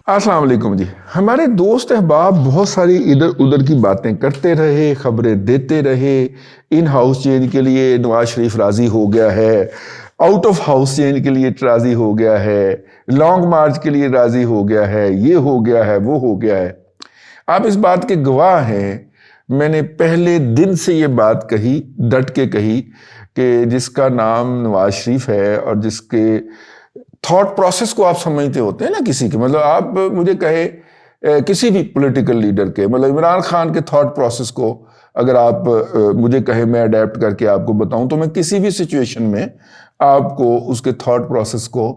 السلام علیکم جی. ہمارے دوست احباب بہت ساری ادھر ادھر کی باتیں کرتے رہے, خبریں دیتے رہے. ان ہاؤس چینج کے لیے نواز شریف راضی ہو گیا ہے, آؤٹ آف ہاؤس چینج کے لیے راضی ہو گیا ہے, لانگ مارچ کے لیے راضی ہو گیا ہے, یہ ہو گیا ہے, وہ ہو گیا ہے. آپ اس بات کے گواہ ہیں. میں نے پہلے دن سے یہ بات کہی, ڈٹ کے کہی, کہ جس کا نام نواز شریف ہے اور جس کے تھاٹ پروسیس کو آپ سمجھتے ہوتے ہیں نا کسی کے, مطلب آپ مجھے کہے کسی بھی پولیٹیکل لیڈر کے, مطلب عمران خان کے تھاٹ پروسیس کو اگر آپ مجھے کہے میں اڈیپٹ کر کے آپ کو بتاؤں تو میں کسی بھی سچویشن میں آپ کو اس کے تھاٹ پروسیس کو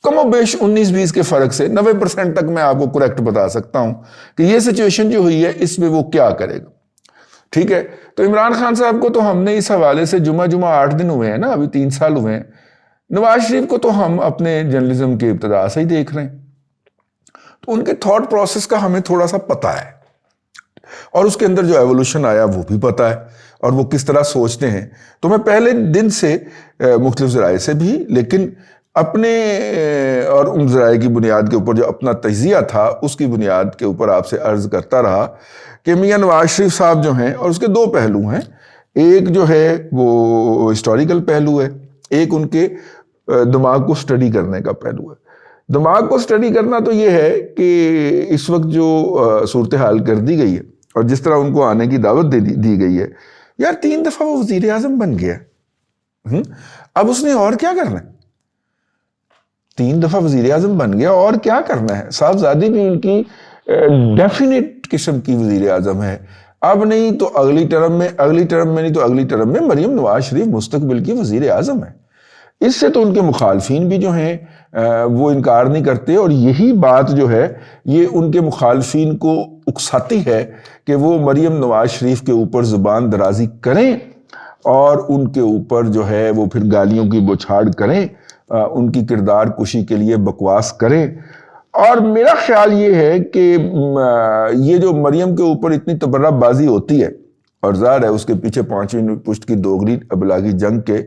کم و بیش 19-20 کے فرق سے 90% تک میں آپ کو کریکٹ بتا سکتا ہوں کہ یہ سچویشن جو ہوئی ہے اس میں وہ کیا کرے گا. ٹھیک ہے, تو عمران خان صاحب کو تو ہم نے اس حوالے سے جمعہ 8 دن ہوئے ہیں نا, ابھی 3 سال ہوئے ہیں. نواز شریف کو تو ہم اپنے جرنلزم کے ابتدا سے ہی دیکھ رہے ہیں, تو ان کے تھاٹ پروسیس کا ہمیں تھوڑا سا پتہ ہے, اور اس کے اندر جو ایوولوشن آیا وہ بھی پتہ ہے, اور وہ کس طرح سوچتے ہیں. تو میں پہلے دن سے مختلف ذرائع سے بھی, لیکن اپنے اور ان ذرائع کی بنیاد کے اوپر جو اپنا تجزیہ تھا اس کی بنیاد کے اوپر آپ سے عرض کرتا رہا کہ میاں نواز شریف صاحب جو ہیں, اور اس کے 2 پہلو ہیں. ایک جو ہے وہ ہسٹوریکل پہلو ہے, ایک ان کے دماغ کو سٹڈی کرنے کا پہلو ہے. دماغ کو سٹڈی کرنا تو یہ ہے کہ اس وقت جو صورتحال کر دی گئی ہے اور جس طرح ان کو آنے کی دعوت دی گئی ہے, یار 3 دفعہ وہ وزیر اعظم بن گیا, اب اس نے اور کیا کرنا ہے؟ 3 دفعہ وزیر اعظم بن گیا, اور کیا کرنا ہے؟ صاحبزادی بھی ان کی ڈیفینیٹ قسم کی وزیر اعظم ہے. اب نہیں تو اگلی ٹرم میں نہیں تو اگلی ٹرم میں مریم نواز شریف مستقبل کی وزیر اعظم ہے. اس سے تو ان کے مخالفین بھی جو ہیں وہ انکار نہیں کرتے, اور یہی بات جو ہے یہ ان کے مخالفین کو اکساتی ہے کہ وہ مریم نواز شریف کے اوپر زبان درازی کریں اور ان کے اوپر جو ہے وہ پھر گالیوں کی بوچھاڑ کریں, ان کی کردار کشی کے لیے بکواس کریں. اور میرا خیال یہ ہے کہ یہ جو مریم کے اوپر اتنی تبرہ بازی ہوتی ہے, اور ظاہر ہے اس کے پیچھے 5ویں پشت کی دوغلی ابلاغی جنگ کے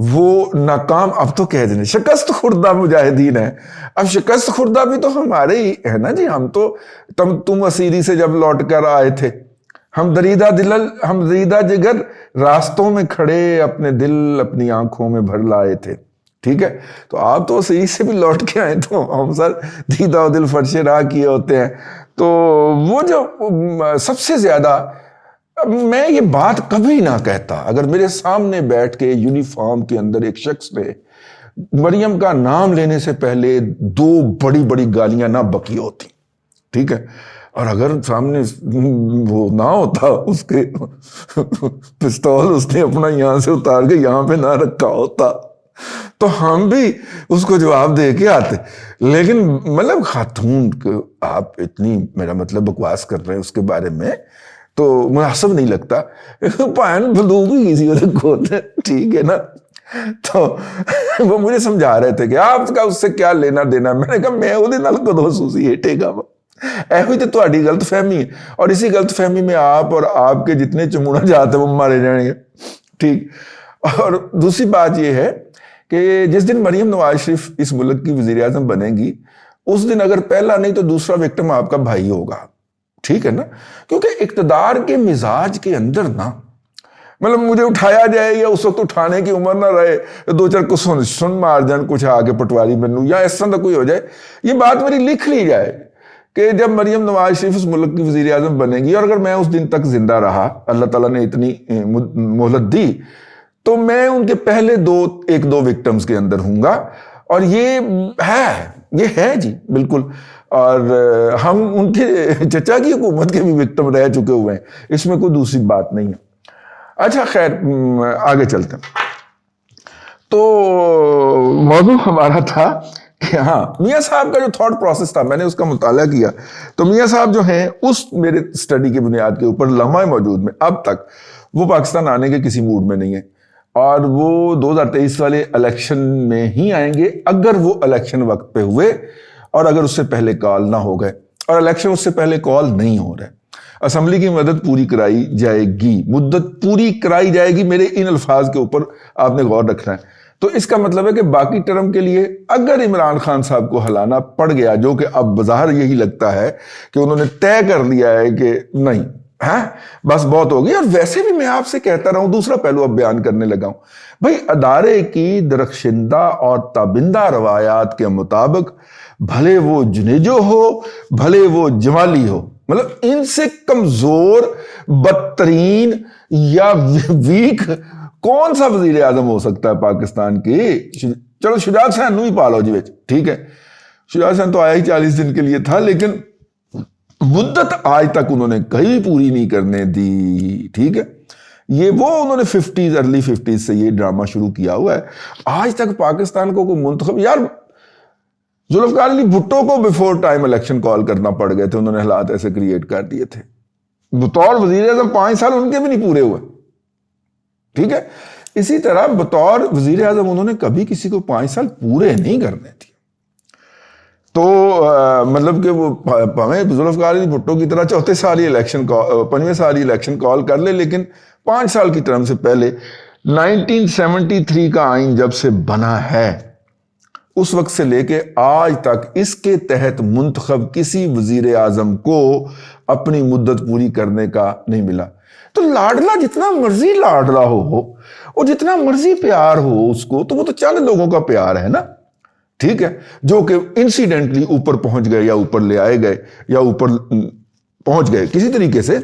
وہ ناکام, اب تو کہہ دیں شکست خوردہ مجاہدین ہیں. اب شکست خوردہ بھی تو ہمارے ہی ہے نا جی. ہم تو تم اسیری سے جب لوٹ کر آئے تھے, ہم دریدہ جگر راستوں میں کھڑے اپنے دل اپنی آنکھوں میں بھر لائے تھے. ٹھیک ہے, تو آپ تو اسیری سے بھی لوٹ کے آئے, تو ہم سر دیدہ و دل فرش راہ کیے ہوتے ہیں. تو وہ جو سب سے زیادہ, میں یہ بات کبھی نہ کہتا اگر میرے سامنے بیٹھ کے یونیفارم کے اندر ایک شخص نے مریم کا نام لینے سے پہلے 2 بڑی بڑی گالیاں نہ بکی ہوتی. ٹھیک ہے, اور اگر سامنے وہ نہ ہوتا, اس کے پستول اس نے اپنا یہاں سے اتار کے یہاں پہ نہ رکھا ہوتا, تو ہم بھی اس کو جواب دے کے آتے. لیکن مطلب خاتون آپ اتنی میرا مطلب بکواس کر رہے ہیں اس کے بارے میں, تو مناسب نہیں لگتا. پائن بندوق بھی کسی اور کو, ٹھیک ہے نا. تو وہ مجھے سمجھا رہے تھے کہ آپ کا اس سے کیا لینا دینا. میں نے کہا میں وہ نال کو دو سوسی ہٹے گا. ایوی تو تہاڈی غلط فہمی ہے, اور اسی غلط فہمی میں آپ اور آپ کے جتنے چموڑا جاتے وہ مارے جائیں گے. ٹھیک. اور دوسری بات یہ ہے کہ جس دن مریم نواز شریف اس ملک کی وزیر اعظم بنے گی, اس دن اگر پہلا نہیں تو دوسرا وکٹم آپ کا بھائی ہوگا. ٹھیک ہے نا, کیونکہ اقتدار کے مزاج کے اندر نا, مطلب مجھے اٹھایا جائے یا اس وقت اٹھانے کی عمر نہ رہے, 2-4 کو سن مار جان, کچھ آگے پٹواری بنوں یا اس طرح کوئی ہو جائے. یہ بات میری لکھ لی جائے کہ جب مریم نواز شریف اس ملک کی وزیر اعظم بنے گی, اور اگر میں اس دن تک زندہ رہا, اللہ تعالیٰ نے اتنی مہلت دی, تو میں ان کے پہلے 1-2 وکٹمز کے اندر ہوں گا. اور یہ ہے جی بالکل. اور ہم ان کے چچا کی حکومت کے بھی وکٹم رہ چکے ہوئے ہیں, اس میں کوئی دوسری بات نہیں ہے. اچھا خیر, آگے چلتے ہیں. تو موضوع ہمارا تھا کہ ہاں میاں صاحب کا جو تھاٹ پروسیس تھا, میں نے اس کا مطالعہ کیا. تو میاں صاحب جو ہیں اس میرے سٹڈی کی بنیاد کے اوپر لمحہ موجود میں اب تک وہ پاکستان آنے کے کسی موڈ میں نہیں ہے, اور وہ 2023 والے الیکشن میں ہی آئیں گے اگر وہ الیکشن وقت پہ ہوئے, اور اگر اس سے پہلے کال نہ ہو گئے, اور الیکشن اس سے پہلے کال نہیں ہو رہے. اسمبلی کی مدت پوری کرائی جائے گی, مدت پوری کرائی جائے گی. میرے ان الفاظ کے اوپر آپ نے غور رکھنا ہے. تو اس کا مطلب ہے کہ باقی ٹرم کے لیے اگر عمران خان صاحب کو ہلانا پڑ گیا، جو کہ اب بظاہر یہی لگتا ہے کہ انہوں نے طے کر لیا ہے کہ نہیں بس بہت ہو گئی. اور ویسے بھی میں آپ سے کہتا رہا ہوں، دوسرا پہلو اب بیان کرنے لگا ہوں بھائی، ادارے کی درخشندہ اور تابندہ روایات کے مطابق بھلے وہ جنیجو ہو بھلے وہ جمالی ہو، مطلب ان سے کمزور بدترین یا ویک کون سا وزیر اعظم ہو سکتا ہے پاکستان کی؟ چلو شجاعت حسین نو ہی پالو جی وچ، ٹھیک ہے، شجاعت حسین تو آیا ہی 40 دن کے لیے تھا، لیکن مدت آج تک انہوں نے کہیں پوری نہیں کرنے دی. ٹھیک ہے، یہ وہ انہوں نے 50s ارلی 50s سے یہ ڈرامہ شروع کیا ہوا ہے. آج تک پاکستان کو کوئی منتخب، یار ذوالفقار علی بھٹو کو بیفور ٹائم الیکشن کال کرنا پڑ گئے تھے، انہوں نے حالات ایسے کریٹ کر دیے تھے. بطور وزیر اعظم 5 سال ان کے بھی نہیں پورے ہوئے. ٹھیک ہے، اسی طرح بطور وزیر اعظم انہوں نے کبھی کسی کو 5 سال پورے نہیں کرنے تھے. تو مطلب کہ وہ ذوالفقار علی بھٹو کی طرح 4 سال ہی الیکشن 5ویں سال ہی الیکشن کال کر لے، لیکن 5 سال کی ٹرم سے پہلے 1973 کا آئین جب سے بنا ہے اس وقت سے لے کے آج تک اس کے تحت منتخب کسی وزیر اعظم کو اپنی مدت پوری کرنے کا نہیں ملا. تو لاڈلا جتنا مرضی لاڈلا ہو اور جتنا مرضی پیار ہو اس کو، تو وہ تو چند لوگوں کا پیار ہے نا. ٹھیک ہے، جو کہ انسیڈنٹلی اوپر پہنچ گئے یا اوپر لے آئے گئے یا اوپر پہنچ گئے کسی طریقے سے.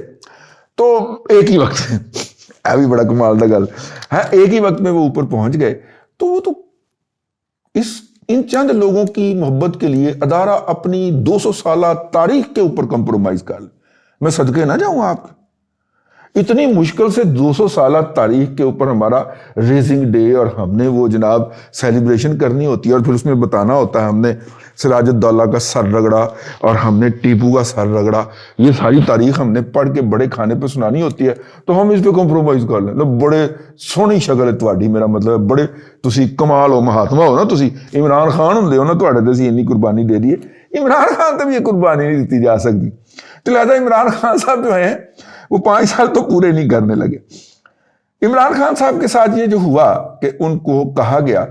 تو ایک ہی وقت ہے بھی بڑا کمال دا گل ہے، ایک ہی وقت میں وہ اوپر پہنچ گئے. تو وہ تو ان چند لوگوں کی محبت کے لیے ادارہ اپنی 200 سالہ تاریخ کے اوپر کمپرومائز کر لے. میں صدقے نہ جاؤں آپ کے، اتنی مشکل سے 200 سالہ تاریخ کے اوپر ہمارا ریزنگ ڈے، اور ہم نے وہ جناب سیلیبریشن کرنی ہوتی ہے، اور پھر اس میں بتانا ہوتا ہے ہم نے سراج الدولہ کا سر رگڑا اور ہم نے ٹیپو کا سر رگڑا. یہ ساری تاریخ ہم نے پڑھ کے بڑے کھانے پہ سنانی ہوتی ہے. تو ہم اس پہ کمپرومائز کر لیں. بڑے سونی شکل ہے تواڈی، میرا مطلب ہے بڑے تسی کمال ہو، مہاتما ہو نا، تسی عمران خان ہوندے ہو نا، تواڈے تے اسی اتنی قربانی دے دیے. عمران خان تے بھی یہ قربانی نہیں دیتی جا سکتی. تو لہٰذا عمران خان صاحب جو ہیں وہ 5 سال تو پورے نہیں کرنے لگے. عمران خان صاحب کے ساتھ یہ جو ہوا کہ ان کو کہا گیا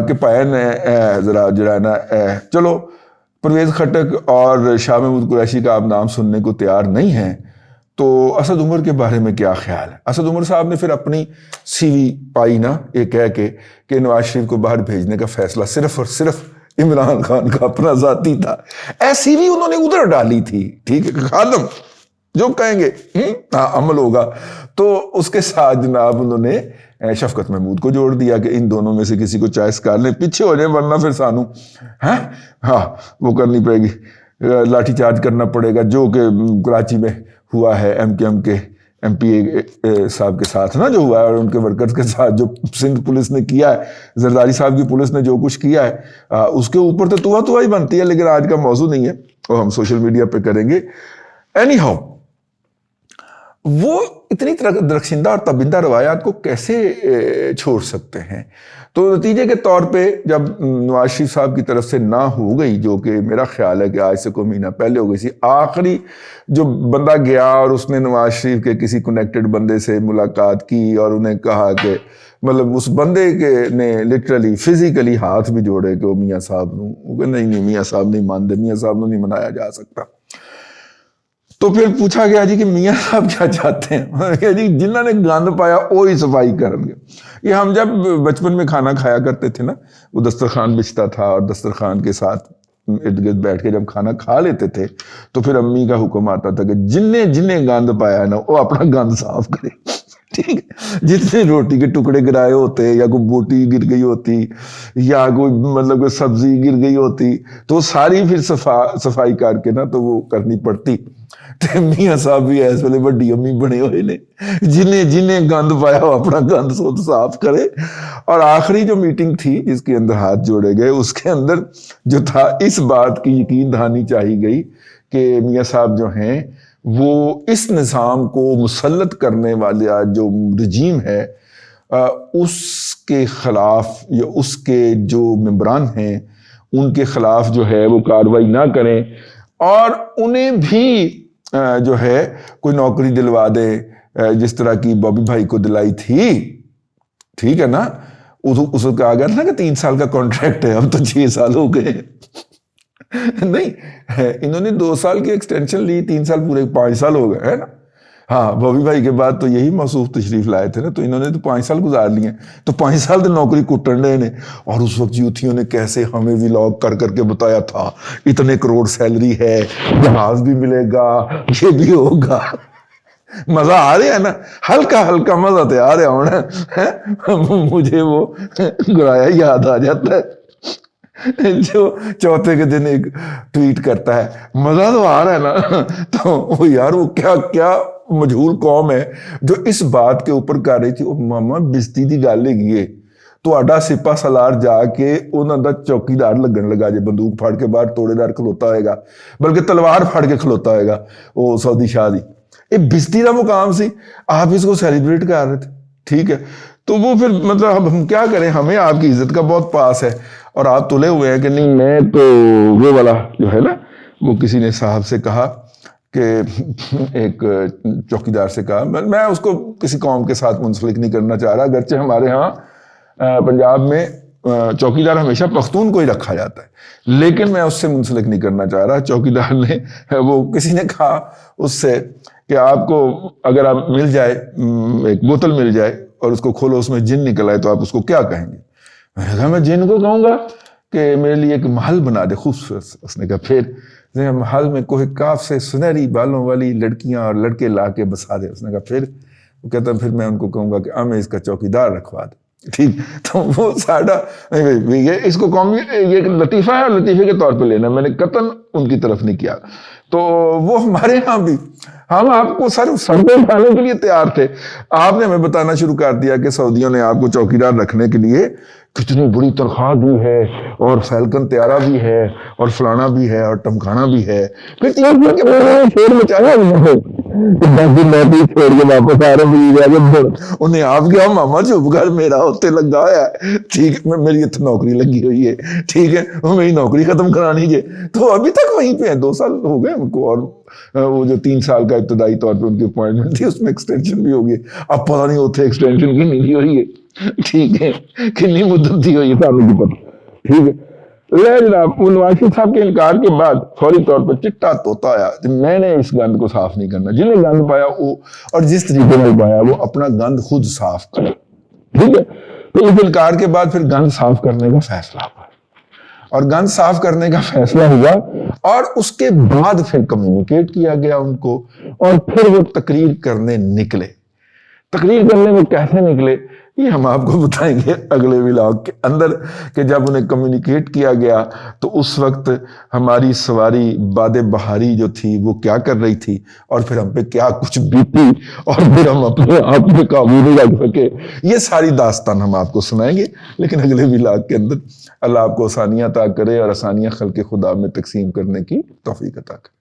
کہ پائن ذرا جو ہے نا، چلو پرویز خٹک اور شاہ محمود قریشی کا آپ نام سننے کو تیار نہیں ہیں، تو اسد عمر کے بارے میں کیا خیال ہے؟ اسد عمر صاحب نے پھر اپنی سی وی پائی نا، یہ کہہ کے کہ نواز شریف کو باہر بھیجنے کا فیصلہ صرف اور صرف عمران خان کا اپنا ذاتی تھا. ایسی بھی انہوں نے ادھر ڈالی تھی. ٹھیک ہے، خادم جو کہیں گے عمل ہوگا. تو اس کے ساتھ جناب انہوں نے شفقت محمود کو جوڑ دیا کہ ان دونوں میں سے کسی کو چوائس کر لیں، پیچھے ہو جائیں ورنہ پھر سانو وہ کرنی پڑے گی، لاٹھی چارج کرنا پڑے گا، جو کہ کراچی میں ہوا ہے ایم کے ایم پی اے صاحب کے ساتھ نا، جو ہوا ہے، اور ان کے ورکرز کے ساتھ جو سندھ پولیس نے کیا ہے، زرداری صاحب کی پولیس نے جو کچھ کیا ہے، اس کے اوپر تو تو ہی بنتی ہے. لیکن آج کا موضوع نہیں ہے، اور ہم سوشل میڈیا پہ کریں گے. اینی ہاؤ، وہ اتنی درخشندہ اور تابندہ روایات کو کیسے چھوڑ سکتے ہیں؟ تو نتیجے کے طور پہ جب نواز شریف صاحب کی طرف سے نہ ہو گئی، جو کہ میرا خیال ہے کہ آج سے کوئی مہینہ پہلے ہو گئی تھی، آخری جو بندہ گیا اور اس نے نواز شریف کے کسی کنیکٹڈ بندے سے ملاقات کی اور انہیں کہا کہ مطلب اس بندے کے نے لٹرلی فزیکلی ہاتھ بھی جوڑے کہ وہ میاں صاحب نو، نہیں میاں صاحب نہیں مانتے، میاں صاحب نو نہیں منایا جا سکتا. تو پھر پوچھا گیا جی کہ میاں صاحب کیا چاہتے ہیں؟ جی جنہوں نے گند پایا وہی صفائی کریں گے. یہ ہم جب بچپن میں کھانا کھایا کرتے تھے نا، وہ دسترخوان بچھتا تھا اور دسترخوان کے ساتھ ارد گرد بیٹھ کے جب کھانا کھا لیتے تھے تو پھر امی کا حکم آتا تھا کہ جنہیں گند پایا ہے نا وہ اپنا گند صاف کرے. ٹھیک ہے، جتنے روٹی کے ٹکڑے گرائے ہوتے یا کوئی بوٹی گر گئی ہوتی یا کوئی مطلب کوئی سبزی گر گئی ہوتی تو ساری پھر صفائی کر کے نا تو وہ کرنی پڑتی. میاں صاحب بھی اس ویلے بڑی امی بنے ہوئے نے، جنہیں گند پایا وہ اپنا گند سود صاف کرے. اور آخری جو میٹنگ تھی جس کے اندر ہاتھ جوڑے گئے، اس کے اندر جو تھا اس بات کی یقین دہانی چاہی گئی کہ میاں صاحب جو ہیں وہ اس نظام کو مسلط کرنے والے جو رجیم ہے اس کے خلاف یا اس کے جو ممبران ہیں ان کے خلاف جو ہے وہ کارروائی نہ کریں، اور انہیں بھی جو ہے کوئی نوکری دلوا دے جس طرح کی بابی بھائی کو دلائی تھی. ٹھیک ہے نا، اس وقت آ گیا تھا نا کہ 3 سال کا کانٹریکٹ ہے، اب تو 6 سال ہو گئے نہیں، انہوں نے 2 سال کی ایکسٹینشن لی، 3 سال پورے 5 سال ہو گئے، ہے نا. ہاں بوبی بھائی کے بعد تو یہی موصوف تشریف لائے تھے نا، تو انہوں نے تو 5 سال گزار لیے، تو 5 سال تو نوکری کٹن رہے نے. اور اس وقت یوتھیوں نے کیسے ہمیں ولاگ کر کر کے بتایا تھا اتنے کروڑ سیلری ہے، جہاز بھی ملے گا، یہ بھی ہوگا. مزہ آ رہا ہے نا، ہلکا ہلکا مزہ تو آ رہا ہونا. مجھے وہ گرایا یاد آ جاتا ہے جو چوتھے کے دن ایک ٹویٹ کرتا ہے، مزہ تو آ رہا ہے نا. تو وہ یار وہ کیا مجہول قوم ہے جو اس بات کے اوپر کر رہی تھی. ماما بستی دی گل ہے تہاڈا سپاہ سالار جا کے انہاں دا چوکیدار لگن لگا جے، بندوق پھڑ کے باہر توڑے دار کھلوتا ہوئے گا، بلکہ تلوار پھڑ کے کھلوتا ہوئے گا وہ سعودی شاہ دی. یہ بستی کا مقام سی، آپ اس کو سیلیبریٹ کر رہے تھے. ٹھیک ہے، تو وہ پھر مطلب اب ہم کیا کریں، ہمیں آپ کی عزت کا بہت پاس ہے اور آپ تلے ہوئے ہیں کہ نہیں. میں تو وہ والا جو ہے نا، وہ کسی نے صاحب سے کہا کہ ایک چوکیدار سے کہا، میں اس کو کسی قوم کے ساتھ منسلک نہیں کرنا چاہ رہا، اگرچہ ہمارے ہاں پنجاب میں چوکیدار ہمیشہ پختون کو ہی رکھا جاتا ہے، لیکن میں اس سے منسلک نہیں کرنا چاہ رہا. چوکیدار نے وہ کسی نے کہا اس سے کہ آپ کو اگر آپ مل جائے ایک بوتل مل جائے اور اس کو کھولو اس میں جن نکل آئے تو آپ اس کو کیا کہیں گے؟ میں نے کہا میں جن کو کہوں گا کہ میرے لیے ایک محل بنا دے خوبصورت. اس نے کہا پھر محل میں کوہ کاف سے سنہری بالوں والی لڑکیاں اور لڑکے لا کے بسا دے. اس نے کہا پھر وہ کہتا پھر میں ان کو کہوں گا کہ ہمیں اس کا چوکیدار رکھوا دے. ٹھیک، تو وہ ساڈا اس کو قومی یہ لطیفہ ہے اور لطیفے کے طور پہ لینا، میں نے قطعاً ان کی طرف نہیں کیا. تو وہ ہمارے ہاں بھی ہم آپ کو سر پہ اٹھانے کے لیے تیار تھے. آپ نے ہمیں بتانا شروع کر دیا کہ سعودیوں نے آپ کو چوکیدار رکھنے کے لیے کتنی بڑی تنخواہ دی ہے اور فیلکن طیارہ بھی ہے اور فلانا بھی ہے اور ٹمکانا بھی ہے. پھر 3 دن کے بعد شور مچایا چھوڑ کے واپس آ رہے انہیں آپ کیا ماما چپ کر میرا ہوتے لگا ہوا ہے. ٹھیک ہے، میری اتنے نوکری لگی ہوئی ہے، ٹھیک ہے، وہ میری نوکری ختم کرانی ہے. تو ابھی تک وہیں پہ 2 سال ہو گئے ان کو، اور وہ جو 3 سال کا ابتدائی طور پہ ان کی اپوائنٹمنٹ تھی اس میں ایکسٹینشن بھی ہو گئی. اب پتہ نہیں اتنے ایکسٹینشن کی نہیں ہوئی ہے، ٹھیک ہے، کتنی مدت دی ہوئی ہے سامنے کی پتہ. ٹھیک ہے، لے جناب وہ نواز شریف صاحب کے انکار کے بعد فوری طور پر چٹا طوطا آیا کہ میں نے اس گند کو صاف نہیں کرنا. جنہیں گند پایا وہ اور جس طریقے میں پایا وہ اپنا گند خود صاف کرے. ٹھیک ہے، تو اس انکار کے بعد پھر گند صاف کرنے کا فیصلہ ہوا اور گند صاف کرنے کا فیصلہ ہوا اور اس کے بعد پھر کمیونیکیٹ کیا گیا ان کو اور پھر وہ تقریر کرنے نکلے. تقریر کرنے میں کیسے نکلے یہ ہم آپ کو بتائیں گے اگلے ولاگ کے اندر کہ جب انہیں کمیونیکیٹ کیا گیا تو اس وقت ہماری سواری باد بہاری جو تھی وہ کیا کر رہی تھی اور پھر ہم پہ کیا کچھ بیتی اور پھر ہم اپنے آپ پہ قابو نہیں رکھ سکے. یہ ساری داستان ہم آپ کو سنائیں گے لیکن اگلے ولاگ کے اندر. اللہ آپ کو آسانیاں عطا کرے اور آسانیاں خلق خدا میں تقسیم کرنے کی توفیق عطا کرے.